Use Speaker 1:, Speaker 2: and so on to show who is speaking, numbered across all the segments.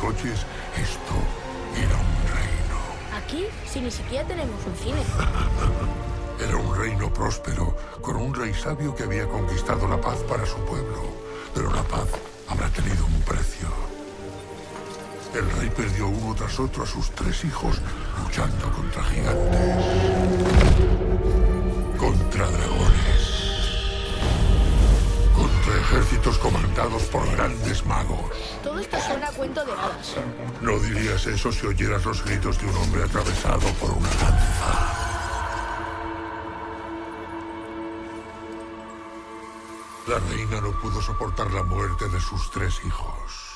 Speaker 1: coches, esto era un reino.
Speaker 2: Aquí, si ni siquiera tenemos un cine.
Speaker 1: Era un reino próspero, con un rey sabio que había conquistado la paz para su pueblo. Pero la paz habrá tenido un precio. El rey perdió uno tras otro a sus 3 hijos, luchando contra gigantes, contra dragones, contra ejércitos comandados por grandes magos.
Speaker 2: Todo esto suena a cuento de hadas.
Speaker 1: No dirías eso si oyeras los gritos de un hombre atravesado por una lanza. La reina no pudo soportar la muerte de sus 3 hijos.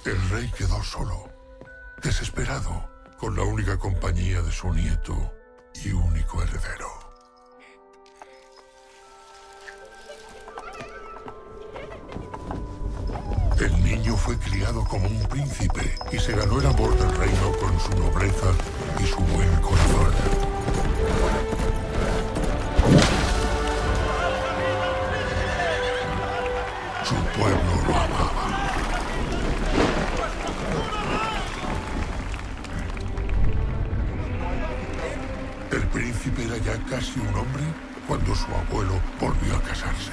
Speaker 1: El rey quedó solo, desesperado, con la única compañía de su nieto y único heredero. El niño fue criado como un príncipe y se ganó el amor del reino con su nobleza y su buen corazón. Su pueblo lo amaba. El príncipe era ya casi un hombre cuando su abuelo volvió a casarse.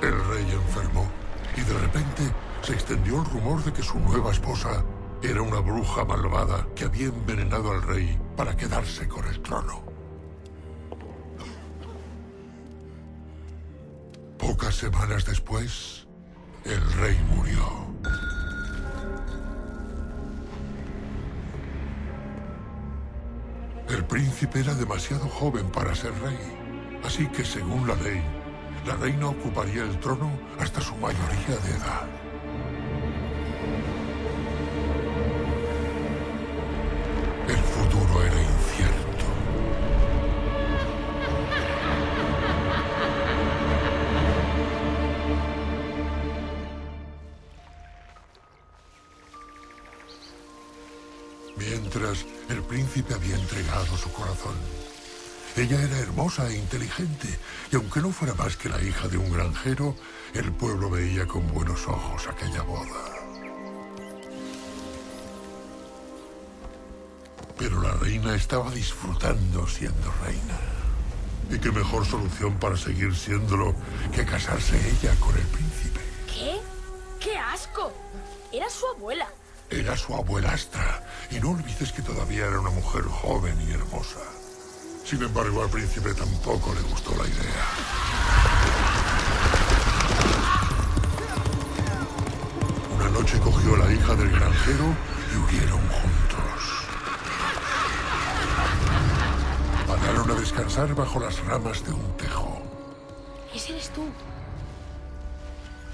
Speaker 1: El rey enfermó y de repente se extendió el rumor de que su nueva esposa era una bruja malvada que había envenenado al rey para quedarse con el trono. Pocas semanas después, el rey murió. El príncipe era demasiado joven para ser rey, así que según la ley, la reina ocuparía el trono hasta su mayoría de edad. El futuro era incierto. Mientras, el príncipe había entregado su corazón. Ella era hermosa e inteligente, y aunque no fuera más que la hija de un granjero, el pueblo veía con buenos ojos aquella boda. Pero la reina estaba disfrutando siendo reina. Y qué mejor solución para seguir siéndolo que casarse ella con el príncipe.
Speaker 2: ¿Qué? ¡Qué asco! Era su abuela.
Speaker 1: Era su abuelastra, y no olvides que todavía era una mujer joven y hermosa. Sin embargo, al príncipe tampoco le gustó la idea. Una noche cogió a la hija del granjero y huyeron juntos. Pararon a descansar bajo las ramas de un tejo.
Speaker 2: Ese eres tú.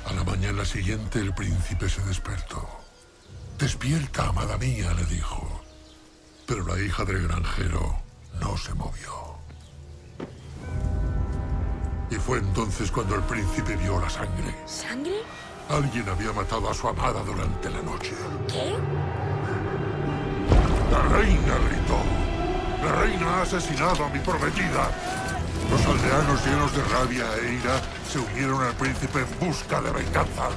Speaker 1: A la mañana siguiente, el príncipe se despertó. «Despierta, amada mía», le dijo. Pero la hija del granjero no se movió. Y fue entonces cuando el príncipe vio la sangre.
Speaker 2: ¿Sangre?
Speaker 1: Alguien había matado a su amada durante la noche.
Speaker 2: ¿Qué?
Speaker 1: La reina gritó. «La reina ha asesinado a mi prometida». Los aldeanos, llenos de rabia e ira, se unieron al príncipe en busca de venganza.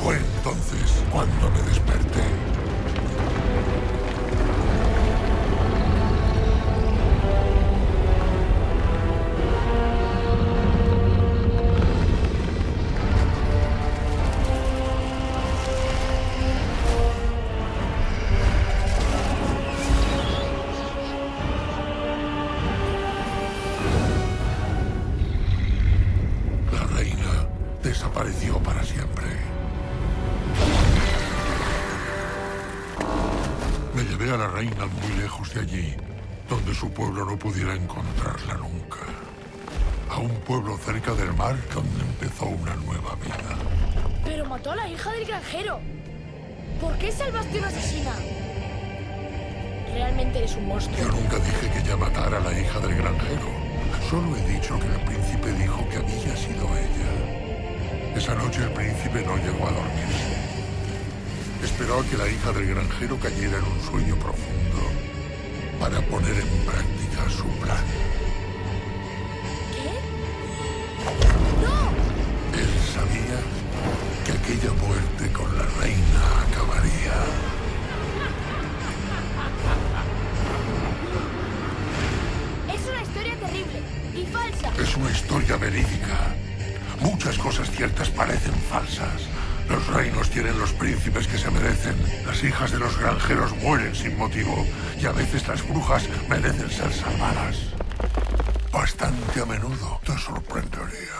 Speaker 1: Fue entonces cuando me desperté. La reina desapareció para siempre. Me llevé a la reina muy lejos de allí, donde su pueblo no pudiera encontrarla nunca. A un pueblo cerca del mar donde empezó una nueva vida.
Speaker 2: Pero mató a la hija del granjero. ¿Por qué salvaste a una asesina? Realmente eres un monstruo.
Speaker 1: Yo nunca dije que ella matara a la hija del granjero. Solo he dicho que el príncipe dijo que había sido ella. Esa noche el príncipe no llegó a dormirse. Esperó a que la hija del granjero cayera en un sueño profundo para poner en práctica su plan.
Speaker 2: ¿Qué?
Speaker 1: Es una historia verídica. Muchas cosas ciertas parecen falsas. Los reinos tienen los príncipes que se merecen. Las hijas de los granjeros mueren sin motivo. Y a veces las brujas merecen ser salvadas. Bastante a menudo. Te sorprendería.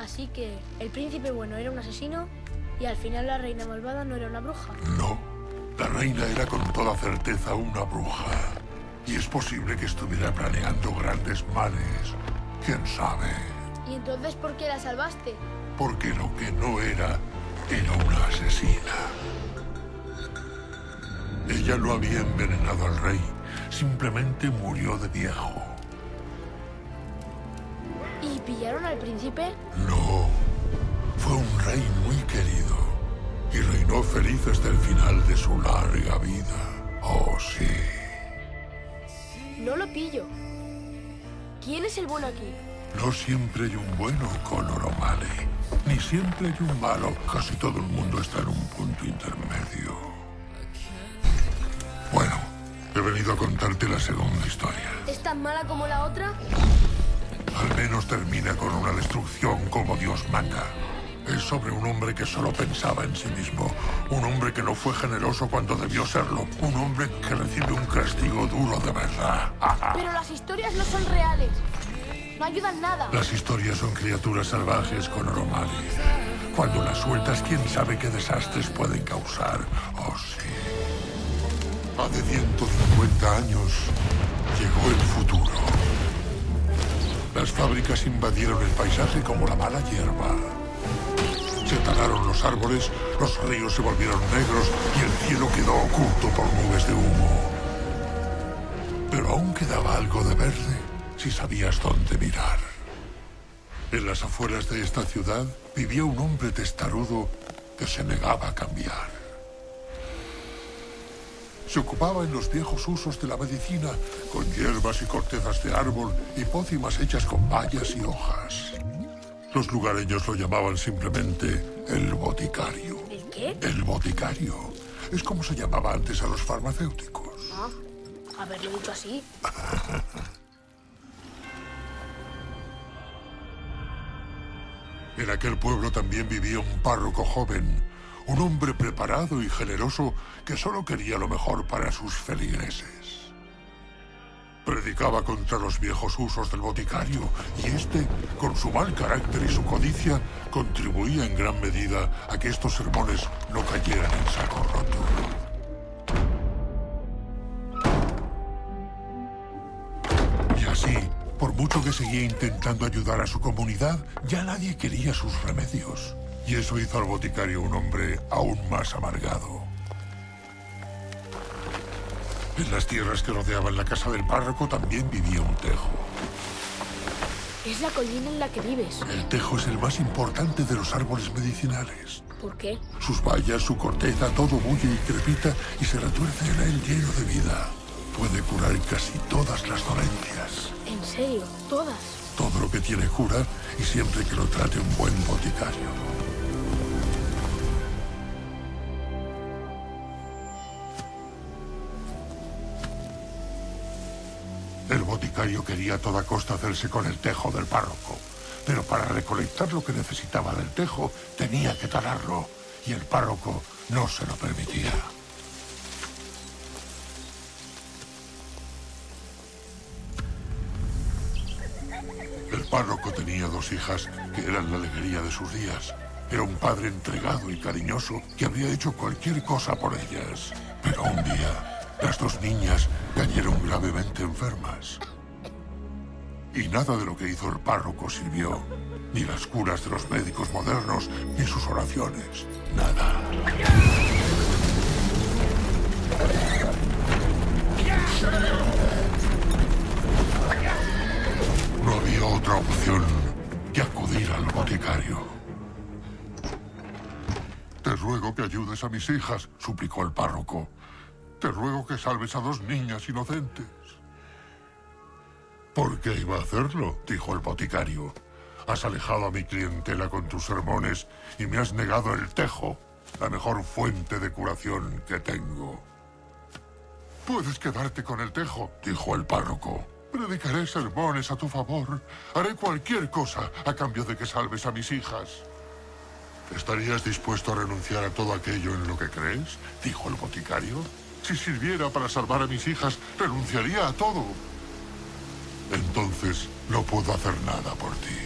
Speaker 2: Así que el príncipe bueno era un asesino y al final la reina malvada no era una bruja.
Speaker 1: No. La reina era con toda certeza una bruja. Y es posible que estuviera planeando grandes males. ¿Quién sabe?
Speaker 2: ¿Y entonces por qué la salvaste?
Speaker 1: Porque lo que no era una asesina. Ella no había envenenado al rey. Simplemente murió de viejo.
Speaker 2: ¿Y pillaron al príncipe?
Speaker 1: No. Fue un rey muy querido. Y reinó feliz hasta el final de su larga vida. Oh, sí.
Speaker 2: No lo pillo. ¿Quién es el bueno aquí?
Speaker 1: No siempre hay un bueno, Connor O'Malley. Ni siempre hay un malo. Casi todo el mundo está en un punto intermedio. Bueno, he venido a contarte la segunda historia.
Speaker 2: ¿Es tan mala como la otra?
Speaker 1: Al menos termina con una destrucción como Dios manda. Es sobre un hombre que solo pensaba en sí mismo. Un hombre que no fue generoso cuando debió serlo. Un hombre que recibe un castigo duro de verdad.
Speaker 2: Pero las historias no son reales. No ayudan nada.
Speaker 1: Las historias son criaturas salvajes, Connor O'Malley. Cuando las sueltas, quién sabe qué desastres pueden causar. Oh, sí. Hace 150 años llegó el futuro. Las fábricas invadieron el paisaje como la mala hierba. Se talaron los árboles, los ríos se volvieron negros y el cielo quedó oculto por nubes de humo. Pero aún quedaba algo de verde si sabías dónde mirar. En las afueras de esta ciudad vivía un hombre testarudo que se negaba a cambiar. Se ocupaba en los viejos usos de la medicina, con hierbas y cortezas de árbol y pócimas hechas con bayas y hojas. Los lugareños lo llamaban simplemente el boticario.
Speaker 2: ¿El qué?
Speaker 1: El boticario. Es como se llamaba antes a los farmacéuticos.
Speaker 2: Ah, haberlo dicho así.
Speaker 1: En aquel pueblo también vivía un párroco joven, un hombre preparado y generoso que solo quería lo mejor para sus feligreses. Predicaba contra los viejos usos del boticario y este, con su mal carácter y su codicia, contribuía en gran medida a que estos sermones no cayeran en saco roto. Y así, por mucho que seguía intentando ayudar a su comunidad, ya nadie quería sus remedios. Y eso hizo al boticario un hombre aún más amargado. En las tierras que rodeaban la casa del párroco también vivía un tejo.
Speaker 2: Es la collina en la que vives.
Speaker 1: El tejo es el más importante de los árboles medicinales.
Speaker 2: ¿Por qué?
Speaker 1: Sus bayas, su corteza, todo bulle y crepita y se retuerce en él lleno de vida. Puede curar casi todas las dolencias.
Speaker 2: ¿En serio? ¿Todas?
Speaker 1: Todo lo que tiene cura y siempre que lo trate un buen boticario. El boticario quería a toda costa hacerse con el tejo del párroco. Pero para recolectar lo que necesitaba del tejo, tenía que talarlo. Y el párroco no se lo permitía. El párroco tenía 2 hijas que eran la alegría de sus días. Era un padre entregado y cariñoso que habría hecho cualquier cosa por ellas. Pero un día, las 2 niñas cayeron gravemente enfermas. Y nada de lo que hizo el párroco sirvió. Ni las curas de los médicos modernos, ni sus oraciones. Nada. No había otra opción que acudir al boticario. Te ruego que ayudes a mis hijas, suplicó el párroco. Te ruego que salves a 2 niñas inocentes. ¿Por qué iba a hacerlo?, dijo el boticario. Has alejado a mi clientela con tus sermones y me has negado el tejo, la mejor fuente de curación que tengo. Puedes quedarte con el tejo, dijo el párroco, Predicaré sermones a tu favor. Haré cualquier cosa a cambio de que salves a mis hijas. ¿Estarías dispuesto a renunciar a todo aquello en lo que crees? Dijo el boticario. Si sirviera para salvar a mis hijas, renunciaría a todo. Entonces, no puedo hacer nada por ti.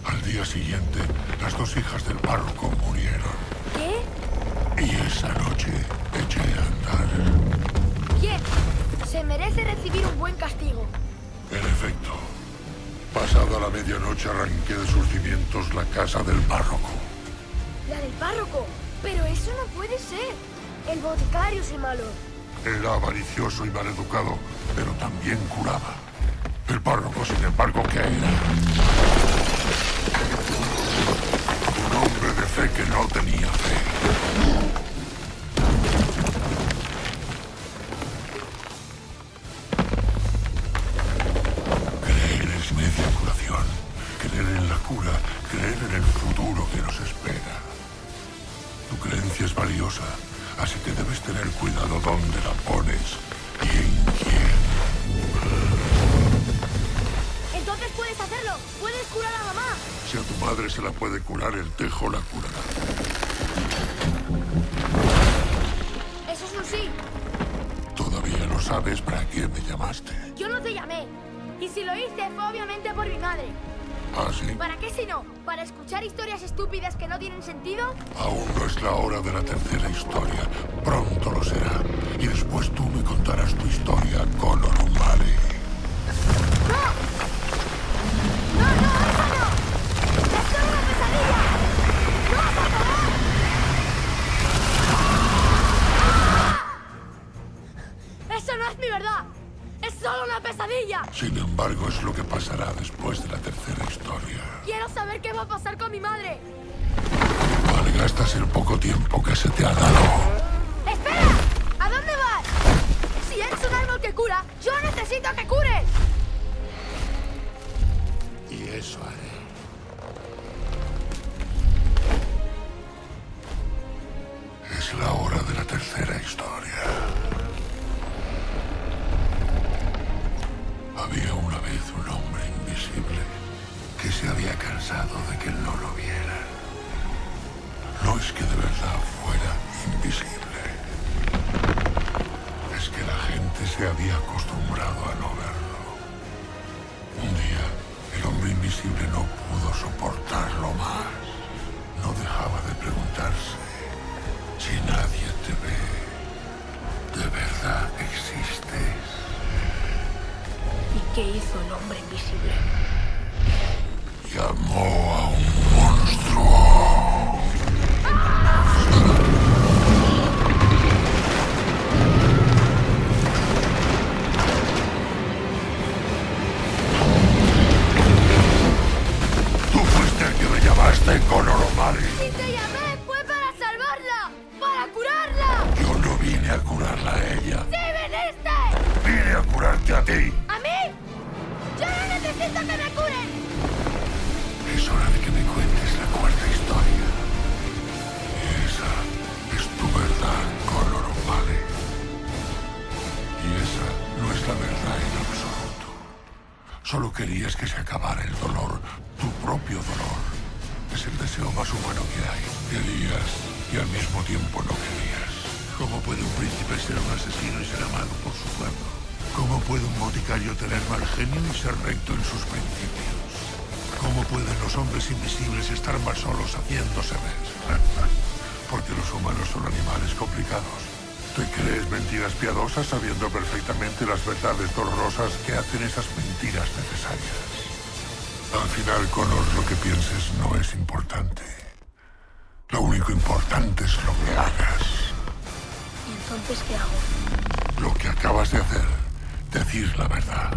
Speaker 1: Al día siguiente, las dos hijas del párroco murieron.
Speaker 2: ¿Qué?
Speaker 1: Y esa noche eché a andar.
Speaker 2: ¿Quién? Se merece recibir un buen castigo.
Speaker 1: En efecto, pasada la medianoche arranqué de sus cimientos la casa del párroco.
Speaker 2: La del párroco. Pero eso no puede ser. El boticario es el malo.
Speaker 1: Era avaricioso y maleducado, pero también curaba. El párroco, sin embargo, ¿qué era? Un hombre de fe que no tenía fe. Creer es media curación. Creer en la cura, creer en el futuro que nos espera. Tu creencia es valiosa, así que debes tener cuidado dónde la pones y en quién.
Speaker 2: Entonces puedes hacerlo. Puedes curar a mamá.
Speaker 1: Si a tu madre se la puede curar, el tejo la curará.
Speaker 2: Eso es un sí.
Speaker 1: Todavía no sabes para qué me llamaste.
Speaker 2: Yo no te llamé. Y si lo hice fue obviamente por mi madre.
Speaker 1: ¿Ah, sí?
Speaker 2: ¿Para qué si no? ¿Para escuchar historias estúpidas que no tienen sentido?
Speaker 1: Aún no es la hora de la tercera historia. Pronto lo será. Y después tú me contarás tu historia, Connor O'Malley.
Speaker 2: ¡No! ¡No, no, eso no! ¡Es solo una pesadilla! ¡No, por favor! ¡Ah! ¡Eso no es mi verdad! ¡Es solo una pesadilla!
Speaker 1: Sin embargo, es lo que pasará después de la tercera historia.
Speaker 2: Quiero saber qué va a pasar con mi madre.
Speaker 1: Malgastas el poco tiempo que se te ha dado.
Speaker 2: ¡Espera! ¿A dónde vas? Si eres un árbol que cura, yo necesito que cures.
Speaker 1: Y eso haré. Es la hora de la tercera historia. Había una vez un hombre invisible que se había cansado de que no lo vieran. No es que de verdad fuera invisible. Es que la gente se había acostumbrado a no verlo. Un día, el hombre invisible no pudo soportarlo más. No dejaba de preguntarse: si nadie te ve, ¿de verdad existes?
Speaker 2: ¿Y qué hizo el hombre invisible?
Speaker 1: Llamó a un monstruo. Tú fuiste el que me llamaste, Connor O'Malley.
Speaker 2: Si te llamé fue para salvarla, para curarla.
Speaker 1: Yo no vine a curarla a ella.
Speaker 2: ¡Sí viniste!
Speaker 1: Vine a curarte a ti.
Speaker 2: ¿A mí? ¡Yo no necesito que me curen!
Speaker 1: Es hora de que me cuentes la cuarta historia. Esa es tu verdad, Connor O'Malley. Y esa no es la verdad en absoluto. Solo querías que se acabara el dolor, tu propio dolor. Es el deseo más humano que hay. Querías y al mismo tiempo no querías. ¿Cómo puede un príncipe ser un asesino y ser amado por su pueblo? ¿Cómo puede un boticario tener mal genio y ser recto en sus principios? ¿Cómo pueden los hombres invisibles estar más solos haciéndose ver? Porque los humanos son animales complicados. ¿Te crees mentiras piadosas sabiendo perfectamente las verdades dolorosas que hacen esas mentiras necesarias? Al final, Connor, lo que pienses no es importante. Lo único importante es lo que hagas.
Speaker 2: ¿Y entonces qué hago?
Speaker 1: Lo que acabas de hacer, decir la verdad.